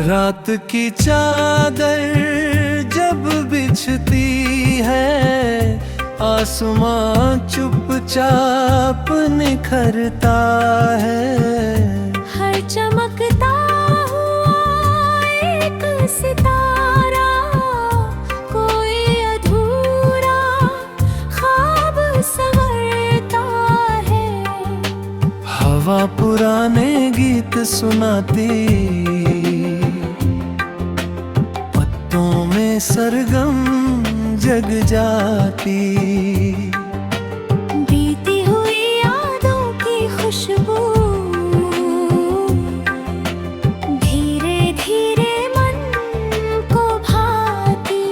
रात की चादर जब बिछती है, आसमां चुपचाप निखरता है। हर चमकता हुआ एक सितारा, कोई अधूरा ख्वाब संवरता है। हवा पुराने गीत सुनाती, पत्तों में सरगम जग जाती। बीती हुई यादों की खुशबू धीरे धीरे मन को भाती।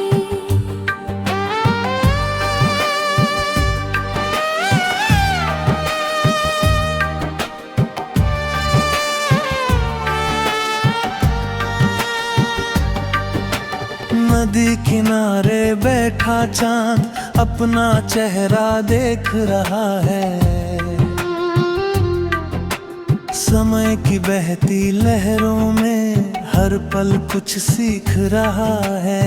नदी किनारे बैठा चांद अपना चेहरा देख रहा है। समय की बहती लहरों में हर पल कुछ सीख रहा है।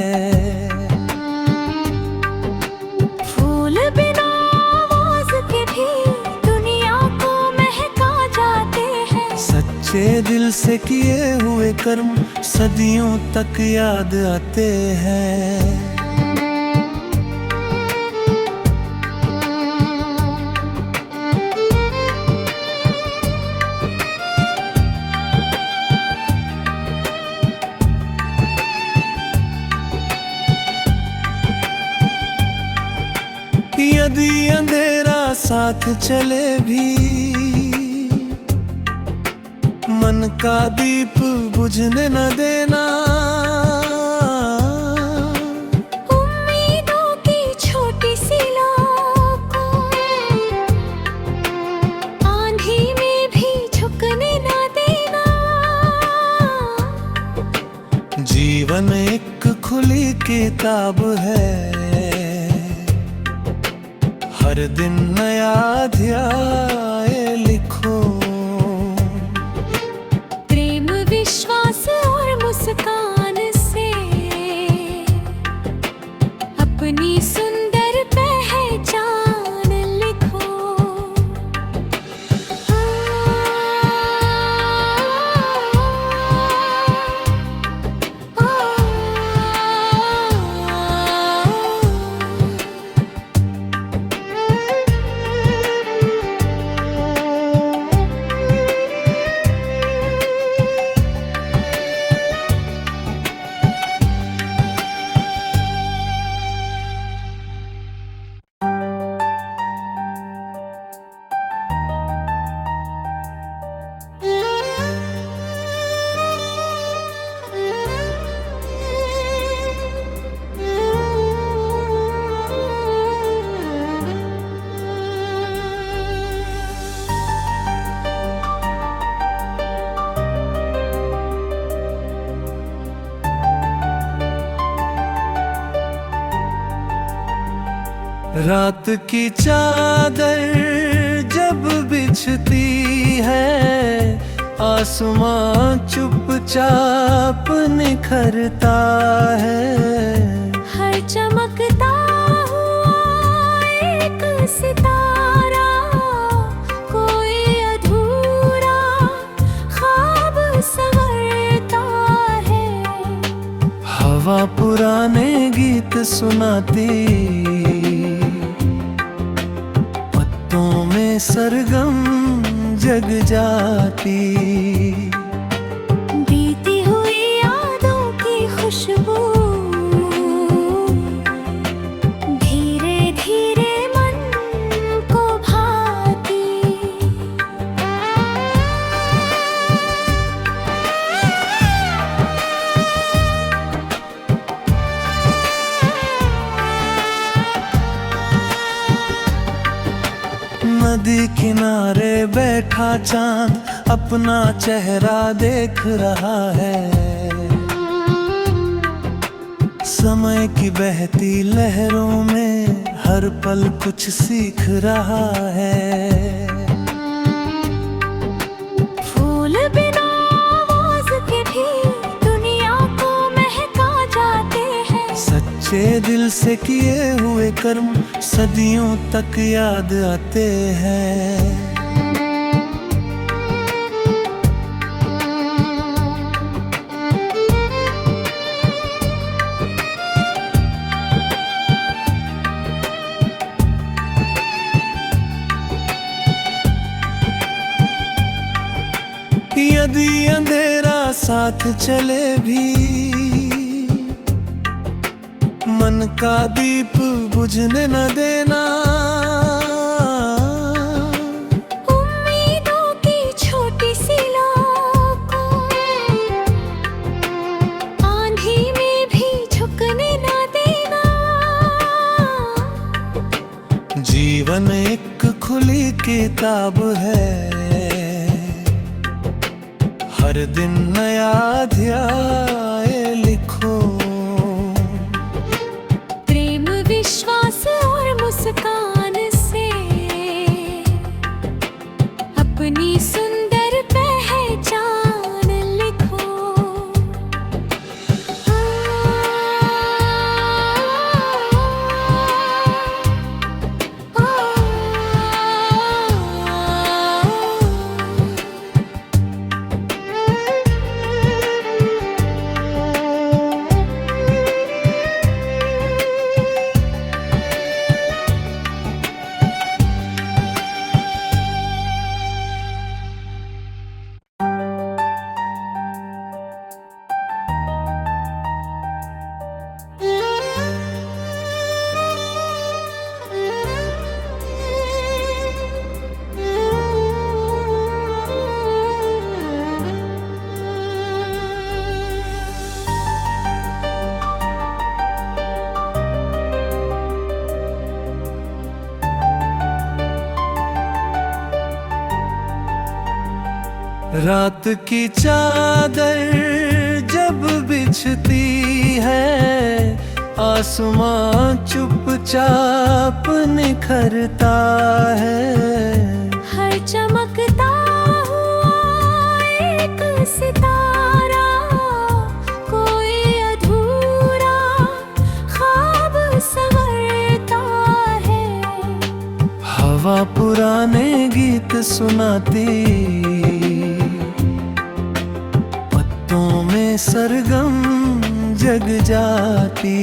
फूल बिना आवाज के भी दुनिया को महका जाते हैं। सच्चे दिल से किए हुए कर्म सदियों तक याद आते हैं। यदि अंधेरा साथ चले भी, मन का दीप बुझने न देना। उम्मीदों की छोटी सी लौ आंधी में भी झुकने न देना। जीवन एक खुली किताब है, हर दिन नया अध्याय लिखो। प्रेम विश्वास और मुस्कान से अपनी सुंदर पहचान लिखो। रात की चादर जब बिछती है, आसमां चुपचाप निखरता है। हर चमकता हुआ एक सितारा, कोई अधूरा ख्वाब संवरता है। हवा पुराने गीत सुनाती, पत्तों में सरगम जग जाती। बीती हुई यादों की खुशबू धीरे धीरे मन को भाती। नदी किनारे बैठा चांद अपना चेहरा देख रहा है। समय की बहती लहरों में हर पल कुछ सीख रहा है। फूल बिना आवाज के भी दुनिया सच्चे दिल से किए हुए कर्म सदियों तक याद आते हैं। यदि अंधेरा साथ चले भी मन का दीप बुझने न देना। उम्मीदों की छोटी सी लौ आंधी में भी झुकने न देना। जीवन एक खुली किताब है, हर दिन नया अध्याय लिखो। प्रेम विश्वास और मुस्कान से अपनी सुंदर पहचान लिखो। रात की चादर जब बिछती है, आसमां चुपचाप निखरता है। हर चमकता हुआ एक सितारा कोई अधूरा ख्वाब संवरता है। हवा पुराने गीत सुनाती, सरगम जग जाती।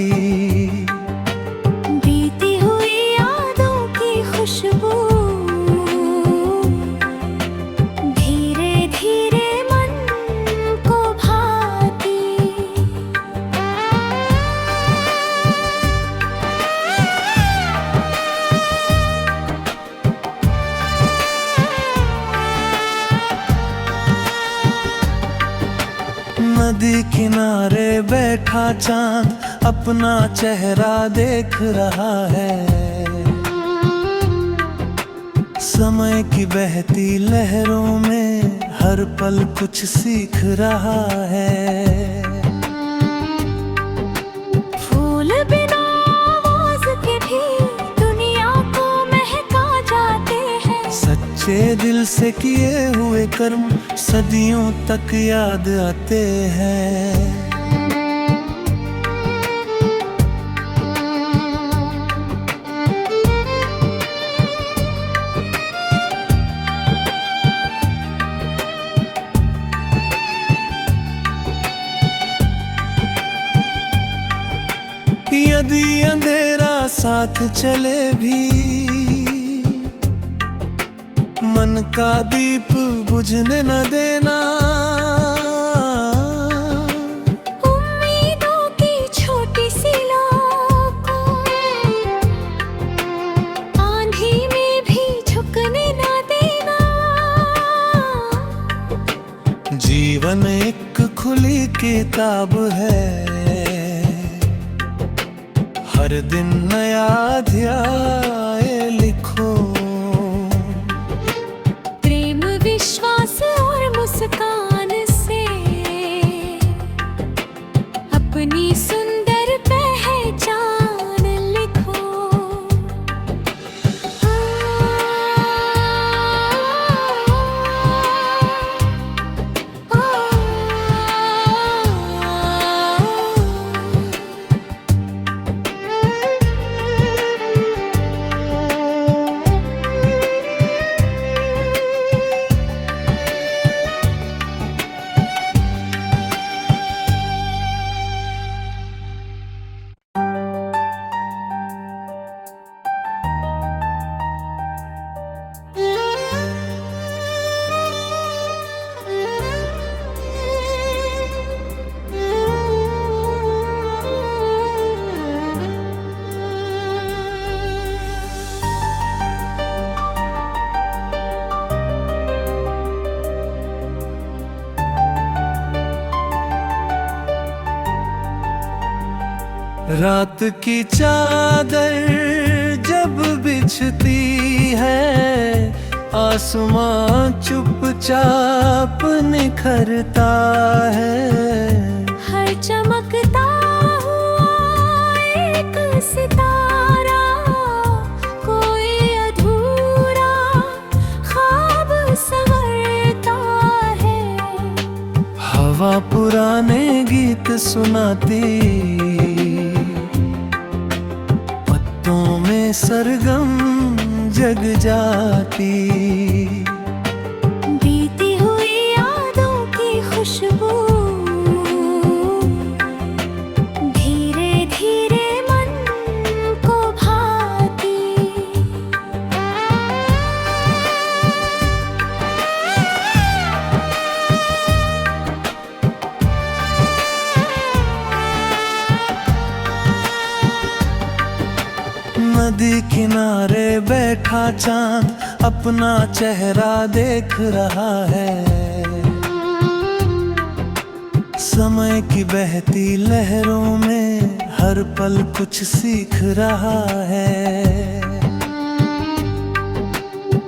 बीती हुई यादों की खुशबू धीरे धीरे मन को भाती। नदी किनारे बैठा चांद अपना चेहरा देख रहा है। समय की बहती लहरों में हर पल कुछ सीख रहा है। फूल बिना आवाज के भी दुनिया को महका जाते हैं। सच्चे दिल से किए हुए कर्म सदियों तक याद आते हैं। यदि अंधेरा साथ चले भी मन का दीप बुझने न देना। उम्मीदों की छोटी सी लौ आंधी में भी झुकने न देना। जीवन एक खुली किताब है, हर दिन नया अध्याय लिखो। प्रेम विश्वास और मुस्कान से अपनी सुंदर पहचान लिखो। रात की चादर जब बिछती है, आसमां चुपचाप निखरता है। हर चमकता हुआ एक सितारा, कोई अधूरा ख्वाब संवरता है। हवा पुराने गीत सुनाती, पत्तों में सरगम जग जाती। बीती हुई यादों की खुशबू धीरे धीरे मन को भाती। नदी किनारे बैठा चांद अपना चेहरा देख रहा है। समय की बहती लहरों में हर पल कुछ सीख रहा है।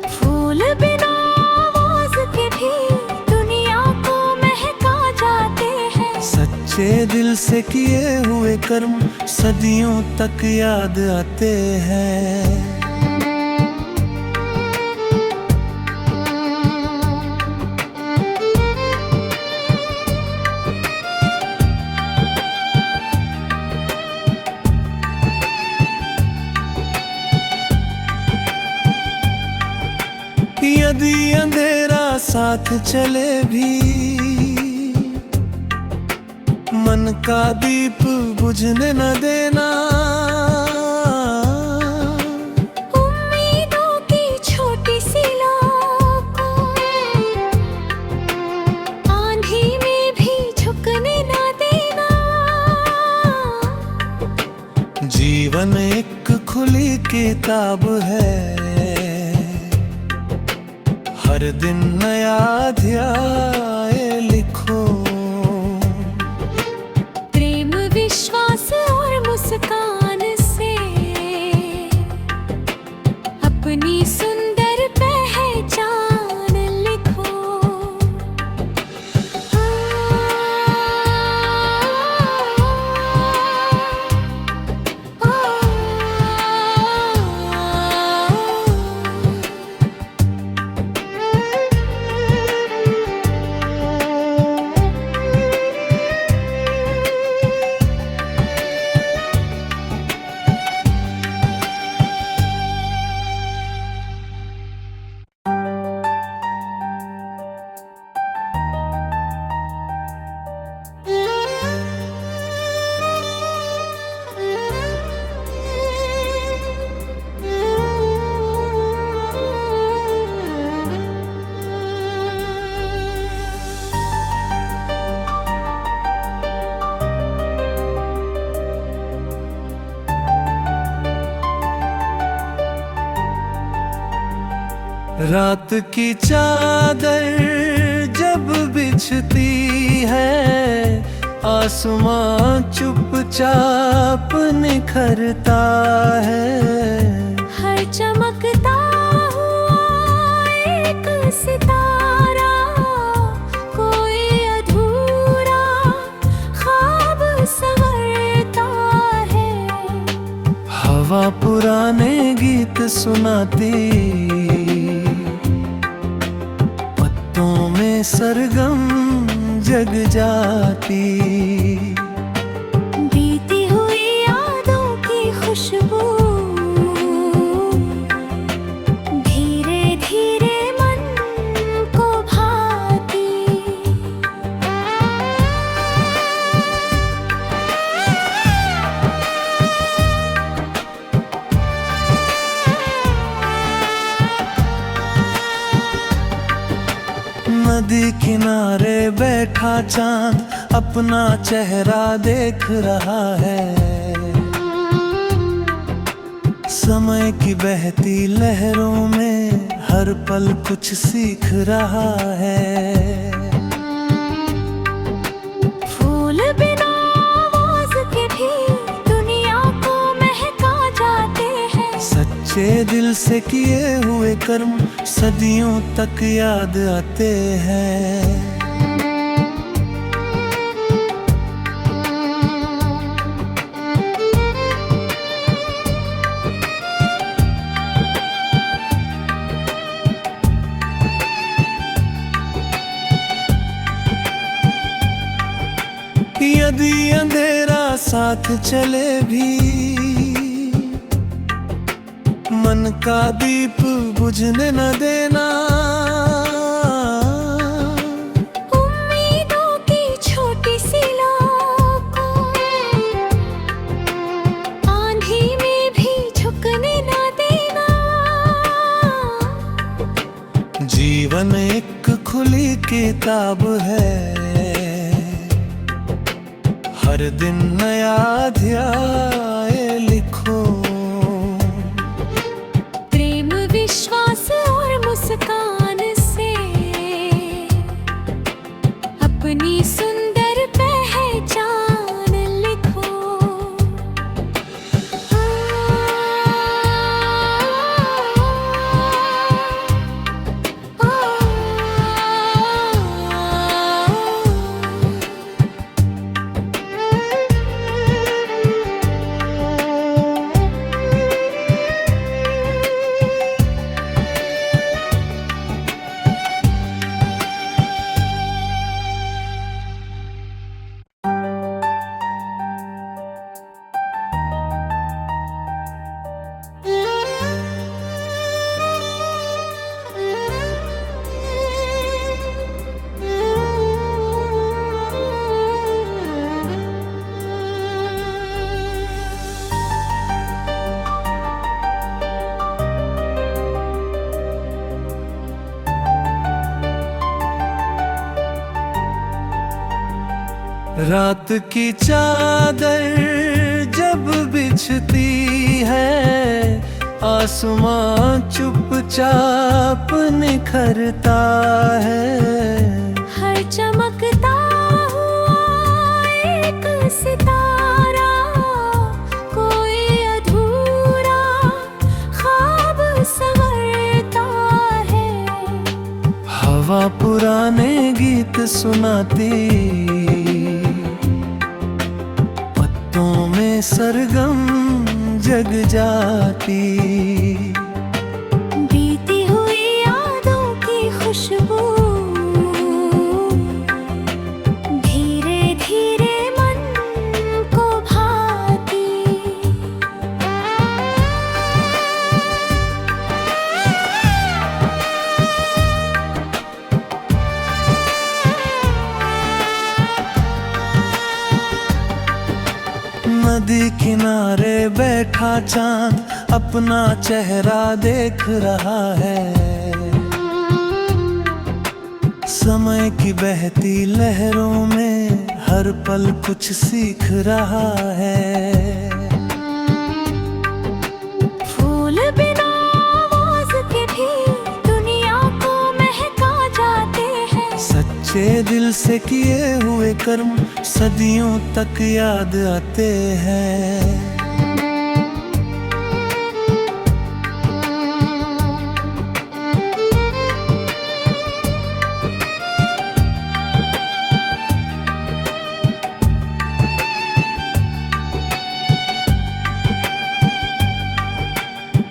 फूल बिना आवाज के भी दुनिया को महका जाते हैं। सच्चे दिल से किए हुए कर्म सदियों तक याद आते हैं। यदि अंधेरा साथ चले भी, मन का दीप बुझने न देना। उम्मीदों की छोटी सी लौ आंधी में भी झुकने न देना। जीवन एक खुली किताब है, हर दिन नया अध्याय लिखो। प्रेम विश्वास और मुस्कान से अपनी सुंदर पहचान लिखो। रात की चादर जब बिछती है, आसमां चुपचाप निखरता है। हर चमकता हुआ एक सितारा, कोई अधूरा ख्वाब संवरता है। हवा पुराने गीत सुनाती, पत्तों में सरगम जग जाती। बीती हुई यादों की खुशबू धीरे धीरे मन को भाती। नदी किनारे बैठा चांद अपना चेहरा देख रहा है। समय की बहती लहरों में हर पल कुछ सीख रहा है। फूल बिना आवाज के भी दुनिया सच्चे दिल से किए हुए कर्म सदियों तक याद आते हैं। यदि अंधेरा साथ चले भी मन का दीप बुझने न देना। उम्मीदों की छोटी सी लौ आंधी में भी झुकने न देना। जीवन एक खुली किताब है, हर दिन नया अध्याय लिखो। प्रेम विश्वास और मुस्कान से अपनी सुंदर पहचान लिखो। रात की चादर जब बिछती है, आसमां चुपचाप निखरता है। हर चमकता हुआ एक सितारा कोई अधूरा ख्वाब संवरता है। हवा पुराने गीत सुनाती, में सरगम जग जाती। बीती हुई यादों की खुशबू धीरे धीरे मन को भाती। नदी किनारे बैठा चांद अपना चेहरा देख रहा है। समय की बहती लहरों में हर पल कुछ सीख रहा है। फूल बिना आवाज के भी दुनिया को महका जाते हैं। सच्चे दिल से किए हुए कर्म सदियों तक याद आते हैं।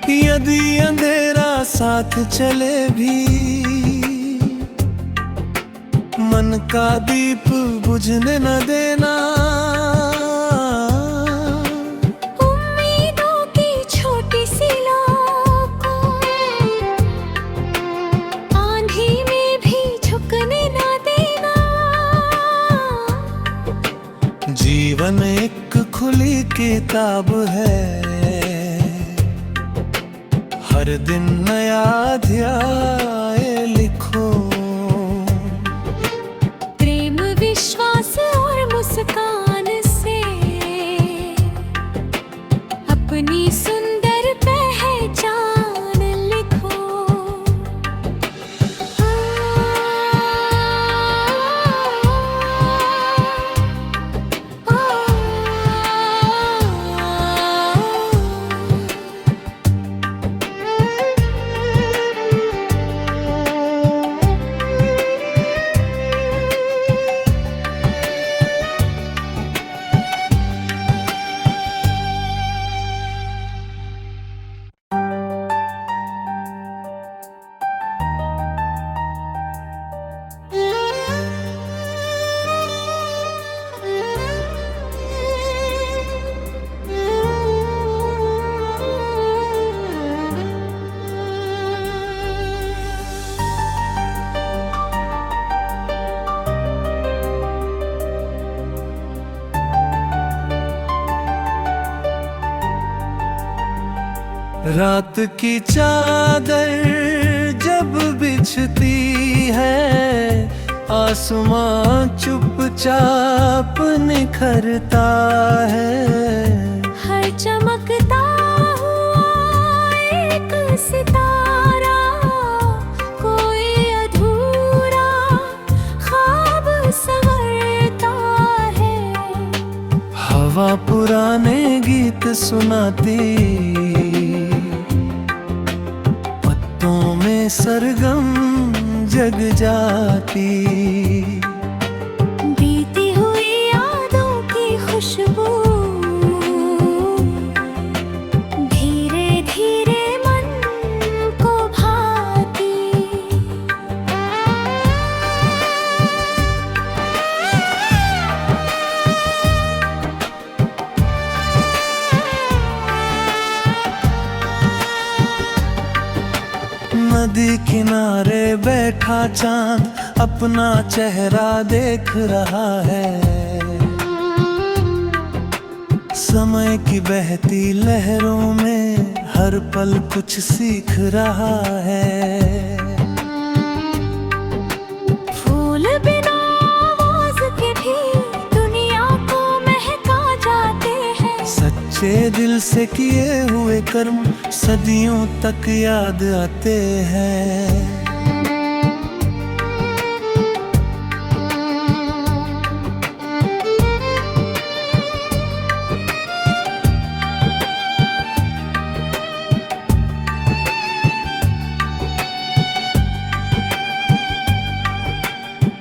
यदि अंधेरा साथ चले भी मन का दीप बुझने न देना। उम्मीदों की छोटी सी लौ आंधी में भी झुकने न देना। जीवन एक खुली किताब है, हर दिन नया अध्याय लिखो। प्रेम विश्वास और मुस्कान से अपनी सुंदर पहचान लिखो। रात की चादर जब बिछती है, आसमां चुपचाप निखरता है। हर चमकता हुआ एक सितारा, कोई अधूरा ख्वाब संवरता है। हवा पुराने गीत सुनाती, पत्तों में सरगम जग जाती। बीती हुई यादों की खुशबू धीरे धीरे मन को भाती। नदी किनारे बैठा चांद अपना चेहरा देख रहा है। समय की बहती लहरों में हर पल कुछ सीख रहा है। फूल बिना आवाज के भी दुनिया को महका जाते हैं। सच्चे दिल से किए हुए कर्म सदियों तक याद आते हैं।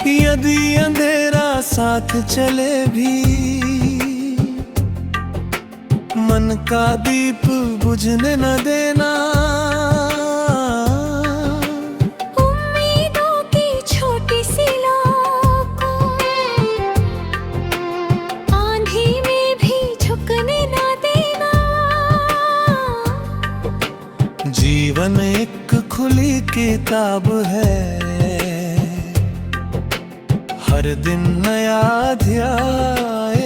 यदि अंधेरा साथ चले भी, मन का दीप बुझने न देना। उम्मीदों की छोटी सी लौ आंधी में भी झुकने न देना। जीवन एक खुली किताब है, हर दिन नया अध्याय